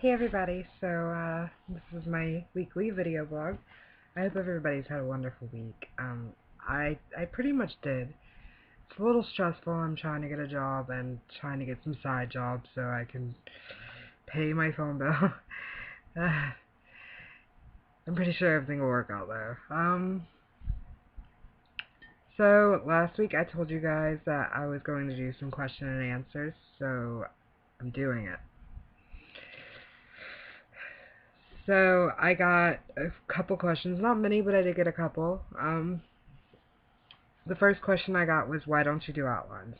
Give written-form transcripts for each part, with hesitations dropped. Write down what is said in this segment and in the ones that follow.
Hey everybody, this is my weekly video blog. I hope everybody's had a wonderful week. I pretty much did. It's a little stressful. I'm trying to get a job and trying to get some side jobs so I can pay my phone bill. uh, I'm pretty sure everything will work out though. So last week I told you guys that I was going to do some question and answers, so I'm doing it. So I got a couple questions, not many, but I did get a couple. The first question I got was, why don't you do outlines?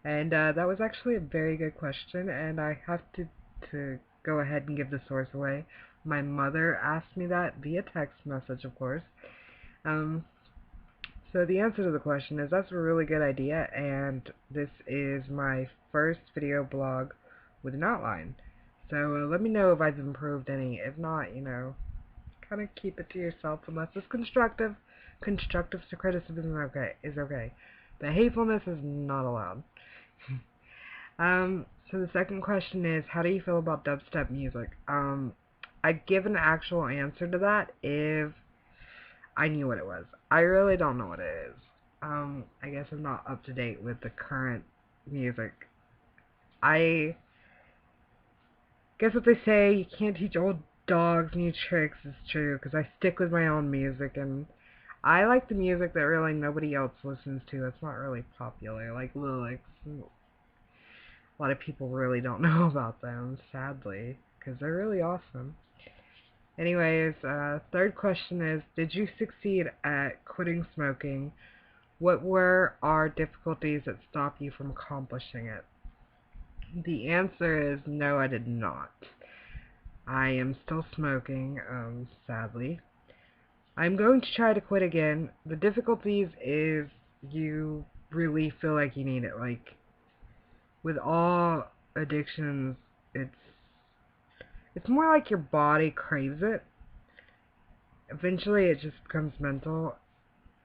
And that was actually a very good question, and I have to go ahead and give the source away. My mother asked me that via text message, of course. Um, so the answer to the question is that's a really good idea, and this is my first video blog with an outline. So let me know if I've improved any. If not, kind of keep it to yourself unless it's constructive. Constructive criticism is okay. But hatefulness is not allowed. So the second question is, how do you feel about dubstep music? I'd give an actual answer to that if I knew what it was. I really don't know what it is. I guess I'm not up to date with the current music. I guess what they say, you can't teach old dogs new tricks, is true, because I stick with my own music, and I like the music that really nobody else listens to. It's not really popular, like lyrics. A lot of people really don't know about them, sadly, because they're really awesome. Anyways, third question is, did you succeed at quitting smoking? What were our difficulties that stopped you from accomplishing it? The answer is no, I did not. I am still smoking, sadly. I'm going to try to quit again. The difficulties is you really feel like you need it. Like, with all addictions, it's more like your body craves it. Eventually it just becomes mental,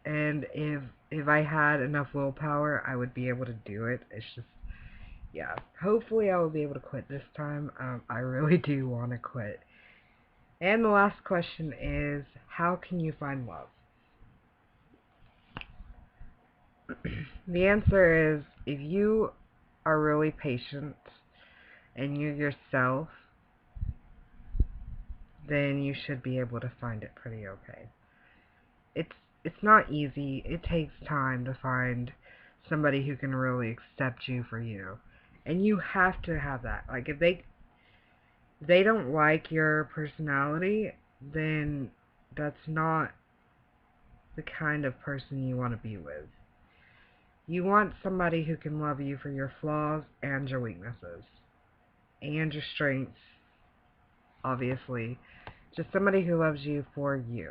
and if I had enough willpower, I would be able to do it. It's just, yeah. Hopefully I will be able to quit this time. I really do want to quit. And the last question is, how can you find love? The answer is, if you are really patient and you're yourself, then you should be able to find it pretty okay. It's not easy. It takes time to find somebody who can really accept you for you. And you have to have that. Like, if they don't like your personality, then that's not the kind of person you want to be with. You want somebody who can love you for your flaws and your weaknesses and your strengths, obviously. Just somebody who loves you for you.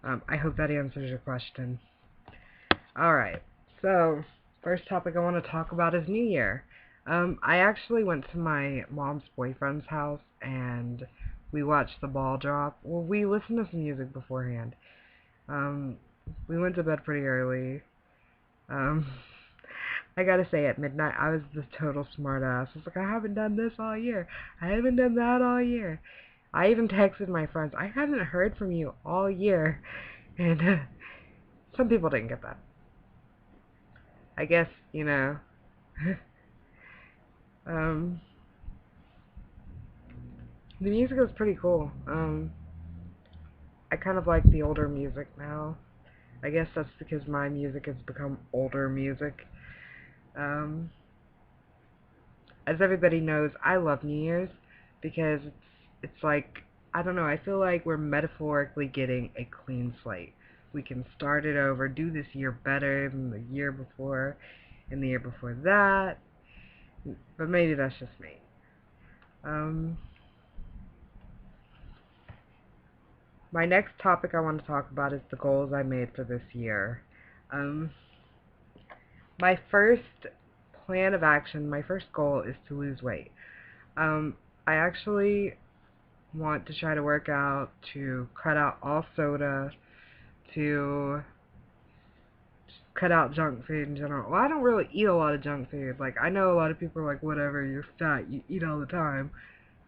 I hope that answers your question. Alright, so first topic I want to talk about is New Year. I actually went to my mom's boyfriend's house and we watched the ball drop. Well, we listened to some music beforehand. We went to bed pretty early. Um, I gotta say, at midnight, I was the total smartass. I was like, I haven't done this all year. I haven't done that all year. I even texted my friends, I haven't heard from you all year. And some people didn't get that. I guess, um, the music was pretty cool. I kind of like the older music now. I guess that's because my music has become older music. Um, as everybody knows, I love New Year's because it's like, I don't know, I feel like we're metaphorically getting a clean slate. We can start it over, do this year better than the year before, and the year before that, but maybe that's just me. My next topic I want to talk about is the goals I made for this year. Um, my first plan of action, my first goal is to lose weight. I actually want to try to work out, to cut out all soda, to cut out junk food in general. Well, I don't really eat a lot of junk food. Like, I know a lot of people are like, whatever, you're fat, you eat all the time.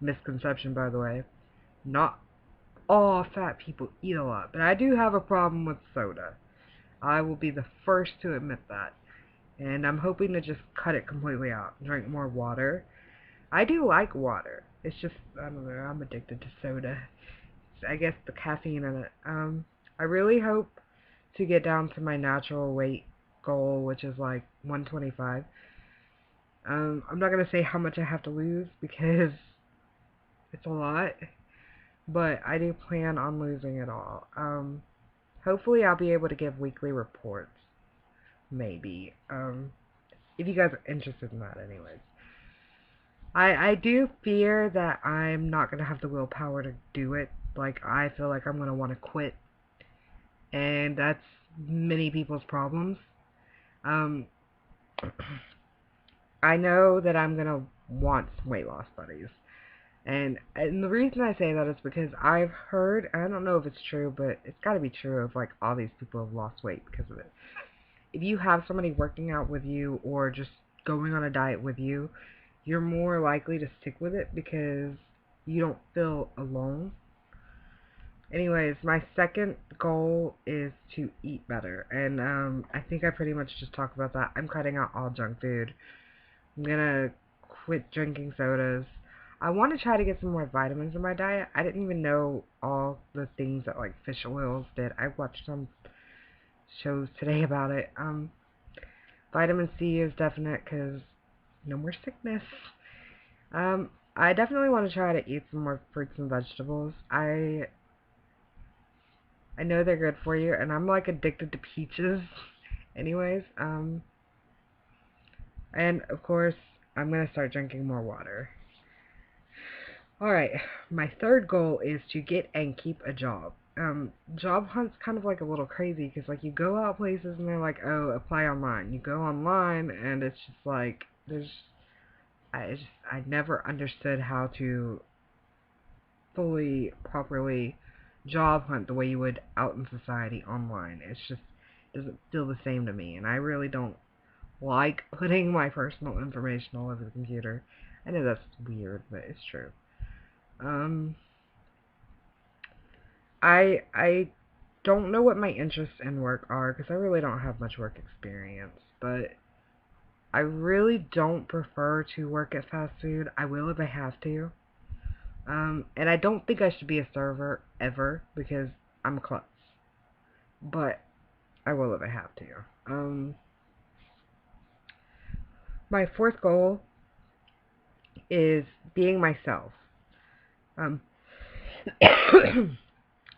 misconception, by the way. Not all fat people eat a lot, but I do have a problem with soda. I will be the first to admit that. And I'm hoping to just cut it completely out. Drink more water. I do like water. It's just, I don't know, I'm addicted to soda. I guess the caffeine in it. I really hope to get down to my natural weight goal, which is like 125. I'm not going to say how much I have to lose because it's a lot, but I do plan on losing it all. Hopefully I'll be able to give weekly reports. Maybe. If you guys are interested in that anyways. I do fear that I'm not going to have the willpower to do it. Like, I feel like I'm going to want to quit. And that's many people's problems. Um, I know that I'm going to want some weight loss buddies. And the reason I say that is because I've heard, I don't know if it's true, but it's got to be true if like all these people have lost weight because of it. If you have somebody working out with you or just going on a diet with you, you're more likely to stick with it because you don't feel alone. Anyways, my second goal is to eat better, and I think I pretty much just talked about that. I'm cutting out all junk food. I'm gonna quit drinking sodas. I want to try to get some more vitamins in my diet. I didn't even know all the things that like fish oils did. I watched some shows today about it. Vitamin C is definite because no more sickness. I definitely want to try to eat some more fruits and vegetables. I know they're good for you, and I'm like addicted to peaches. Anyways, and of course, I'm gonna start drinking more water. Alright, my third goal is to get and keep a job. Job hunt's kind of like a little crazy because like you go out places and they're like, oh, apply online. You go online and it's just like I never understood how to fully properly job hunt the way you would out in society online. It's just doesn't feel the same to me, and I really don't like putting my personal information all over the computer. I know that's weird, but it's true. I don't know what my interests in work are because I really don't have much work experience, but I really don't prefer to work at fast food. I will if I have to. And I don't think I should be a server ever because I'm a klutz. But I will if I have to. My fourth goal is being myself. Um,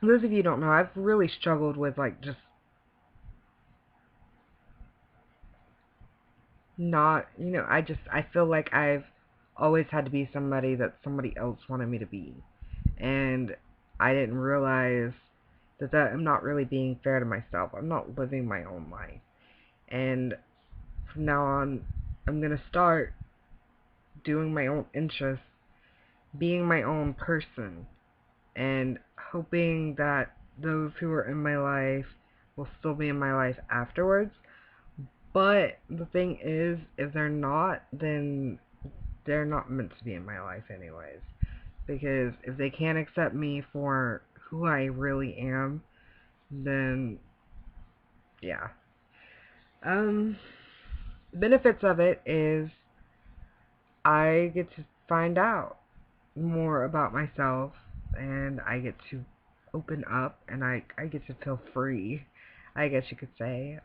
those of you who don't know, I've really struggled with like just not, I feel like I've always had to be somebody that somebody else wanted me to be. And I didn't realize that I'm not really being fair to myself. I'm not living my own life. And from now on, I'm going to start doing my own interests, being my own person, and hoping that those who are in my life will still be in my life afterwards. But the thing is, if they're not, then they're not meant to be in my life anyways. Because if they can't accept me for who I really am, then yeah. The benefits of it is I get to find out more about myself, and I get to open up, and I get to feel free, I guess you could say.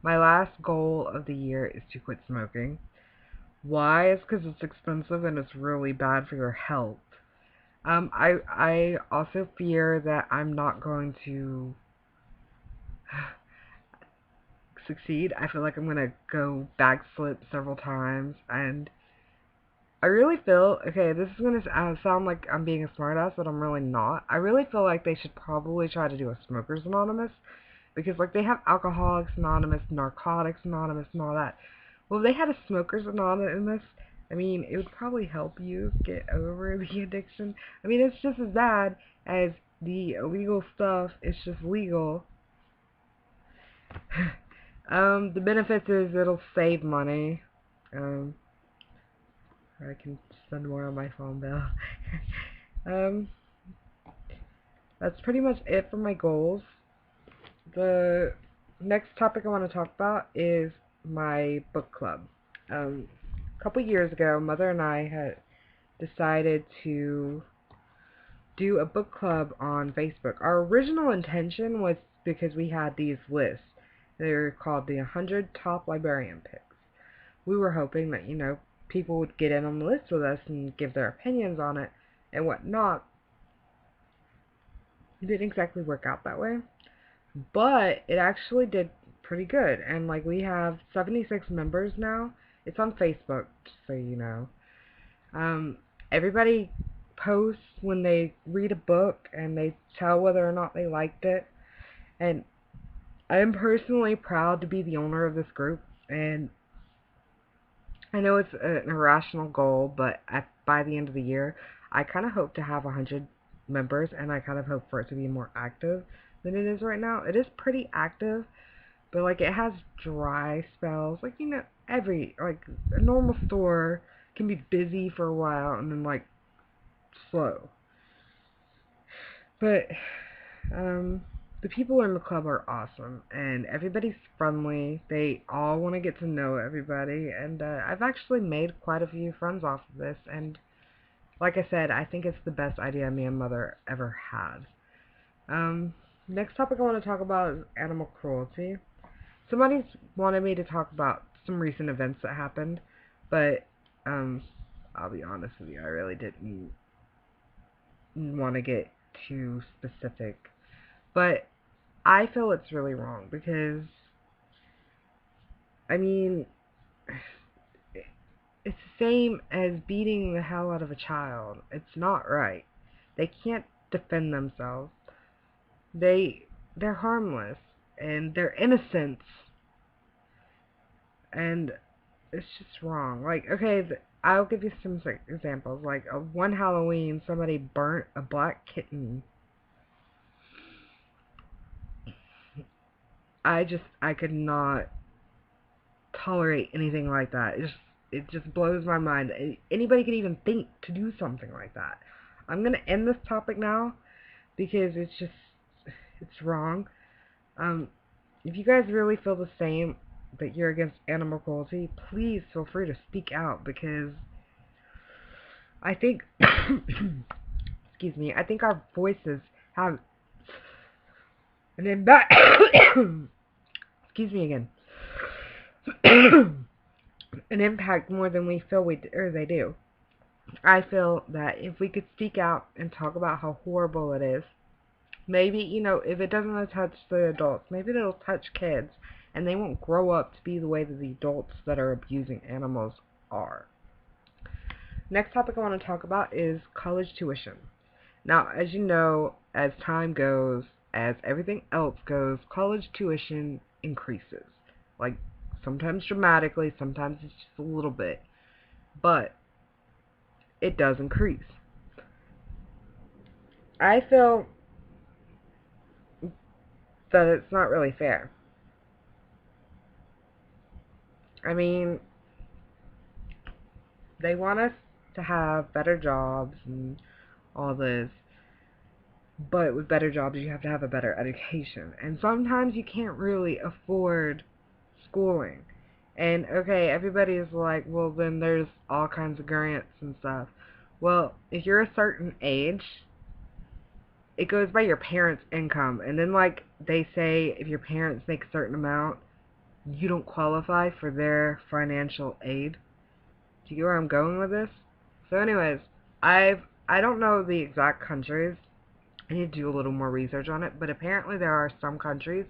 My last goal of the year is to quit smoking. Why? It's because it's expensive and it's really bad for your health. I also fear that I'm not going to succeed. I feel like I'm gonna go backslip several times, and I really feel, okay, this is gonna sound like I'm being a smartass, but I'm really not. I really feel like they should probably try to do a Smokers Anonymous, because like they have Alcoholics Anonymous, Narcotics Anonymous, and all that. Well, if they had a Smokers Anonymous, I mean, it would probably help you get over the addiction. I mean, it's just as bad as the illegal stuff. It's just legal. The benefits is it'll save money. I can spend more on my phone bill. um, that's pretty much it for my goals. The next topic I want to talk about is my book club. A couple years ago, Mother and I had decided to do a book club on Facebook. Our original intention was because we had these lists. They're called the 100 Top Librarian Picks. We were hoping that, people would get in on the list with us and give their opinions on it and whatnot. It didn't exactly work out that way, but it actually did pretty good. And like, we have 76 members now. It's on Facebook, just so you know. Everybody posts when they read a book and they tell whether or not they liked it. And I am personally proud to be the owner of this group. And I know it's an irrational goal, but by the end of the year, I kind of hope to have 100 members, and I kind of hope for it to be more active than it is right now. It is pretty active, but like, it has dry spells. Like, a normal store can be busy for a while and then like slow. But the people in the club are awesome, and everybody's friendly. They all want to get to know everybody, and I've actually made quite a few friends off of this, and like I said, I think it's the best idea me and Mother ever had. Next topic I want to talk about is animal cruelty. Somebody's wanted me to talk about some recent events that happened, but I'll be honest with you, I really didn't want to get too specific. But I feel it's really wrong because, I mean, it's the same as beating the hell out of a child. It's not right. They can't defend themselves. They're harmless and they're innocent, and it's just wrong. Like, okay, I'll give you some examples. Like, one Halloween, somebody burnt a black kitten. I could not tolerate anything like that. It just blows my mind. Anybody could even think to do something like that. I'm gonna end this topic now because it's wrong. If you guys really feel the same, that you're against animal cruelty, please feel free to speak out, because I think excuse me, I think our voices have an impact excuse me again. An impact more than we feel they do. I feel that if we could speak out and talk about how horrible it is, maybe, if it doesn't touch the adults, maybe it'll touch kids, and they won't grow up to be the way that the adults that are abusing animals are. Next topic I want to talk about is college tuition. Now, as you know, as time goes, as everything else goes, college tuition increases. Like, sometimes dramatically, sometimes it's just a little bit. But it does increase. I feel that it's not really fair. I mean, they want us to have better jobs and all this, but with better jobs you have to have a better education, and sometimes you can't really afford schooling. And okay, everybody's like, well, then there's all kinds of grants and stuff. Well, if you're a certain age, it goes by your parents' income, and then like they say, if your parents make a certain amount, you don't qualify for their financial aid. Do you get where I'm going with this? So anyways, I don't know the exact countries. I need to do a little more research on it, but apparently there are some countries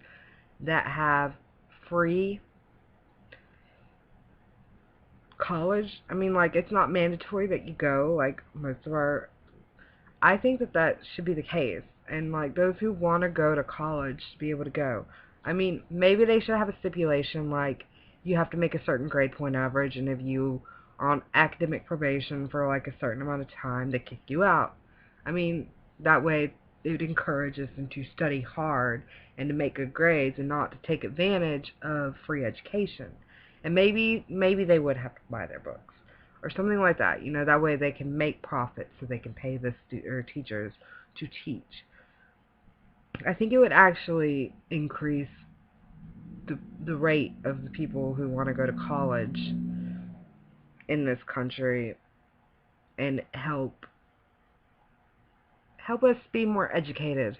that have free college. I mean, like, it's not mandatory that you go, like most of our... I think that should be the case, and like, those who want to go to college should be able to go. I mean, maybe they should have a stipulation, like, you have to make a certain grade point average, and if you are on academic probation for like a certain amount of time, they kick you out. I mean, that way it encourages them to study hard and to make good grades and not to take advantage of free education. And maybe they would have to buy their books. or something like that. You know, that way they can make profit so they can pay the teachers to teach. I think it would actually increase the rate of the people who want to go to college in this country and help us be more educated.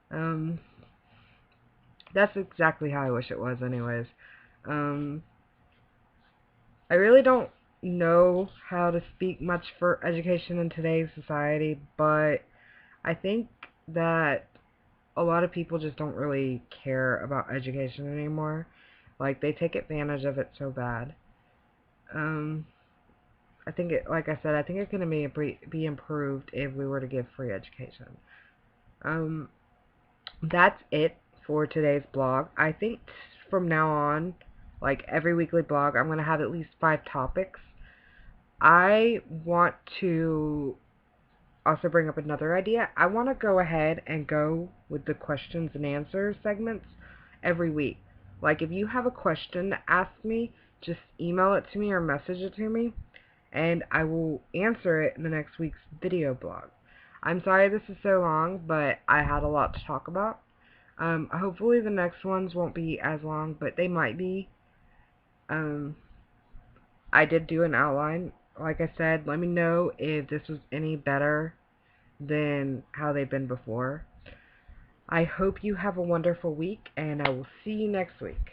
That's exactly how I wish it was anyways. I really don't know how to speak much for education in today's society, but I think that a lot of people just don't really care about education anymore. Like, they take advantage of it so bad. I think it, like I said, I think it can be improved if we were to give free education. That's it for today's blog. I think from now on, like every weekly blog, I'm going to have at least 5 topics. I want to also bring up another idea. I want to go ahead and go with the questions and answers segments every week. Like, if you have a question to ask me, just email it to me or message it to me, and I will answer it in the next week's video blog. I'm sorry this is so long, but I had a lot to talk about. Hopefully the next ones won't be as long, but they might be. I did do an outline. Like I said, let me know if this was any better than how they've been before. I hope you have a wonderful week, and I will see you next week.